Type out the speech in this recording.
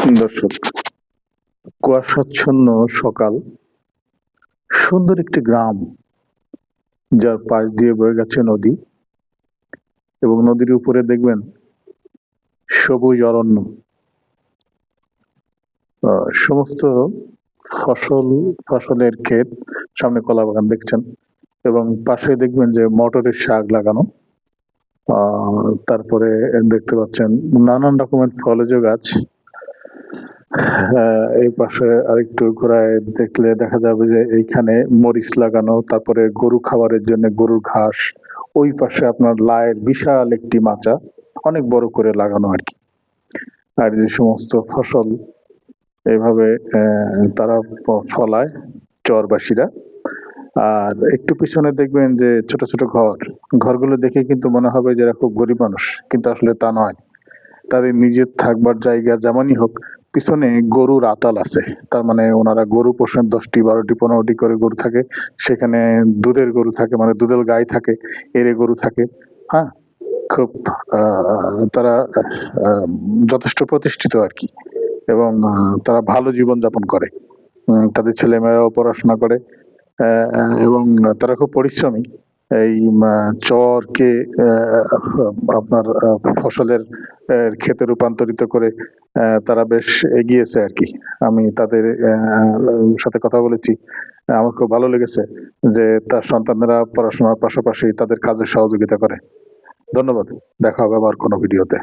দর্শক, কুয়াশাচ্ছন্ন সকাল, সুন্দর একটি গ্রাম যার পাশ দিয়ে বয়ে গেছে নদী এবং নদীর উপরে দেখবেন সবুজ অরণ্য। সমস্ত ফসলের ক্ষেত, সামনে কলা বাগান দেখছেন এবং পাশে দেখবেন যে মটরের শাক লাগানো। তারপরে দেখতে পাচ্ছেন নানান রকমের ফলজ গাছ। এই পাশে আরেকটু ঘোরায় দেখলে দেখা যাবে যে এইখানে মরিচ লাগানো, তারপরে গরু খাবারের জন্য গরুর ঘাস। ওই পাশে আপনার লায়ের বিশাল একটি মাচা, অনেক বড় করে লাগানো আর কি। আর যে সমস্ত ফসল এইভাবে তারা ফলায় চরবাসীরা। আর একটু পিছনে দেখবেন যে ছোট ছোট ঘরগুলো দেখে কিন্তু মনে হবে যে এরা খুব গরিব মানুষ, কিন্তু আসলে তা নয়। তাদের নিজের থাকবার জায়গা যেমনই হোক, পিছনে গরুর আতাল আছে। তার মানে ওনারা গরু পোষেন, 10টি 12টি 15টি করে গরু থাকে। সেখানে দুধের গরু থাকে, মানে দুধের গাই থাকে, এড়ে গরু থাকে। হ্যাঁ, খুব তারা যথেষ্ট প্রতিষ্ঠিত আর কি। এবং তারা ভালো জীবনযাপন করে। তাদের ছেলেমেয়েরাও পড়াশোনা করে এবং তারা খুব পরিশ্রমী। এই চরকে আপনার ফসলের ক্ষেতে রূপান্তরিত করে তারা বেশ এগিয়েছে আর কি। আমি তাদের সাথে কথা বলেছি। আমার খুব ভালো লেগেছে যে তার সন্তানেরা পড়াশোনার পাশাপাশি তাদের কাজে সহযোগিতা করে। ধন্যবাদ। দেখা হবে আবার কোনো ভিডিওতে।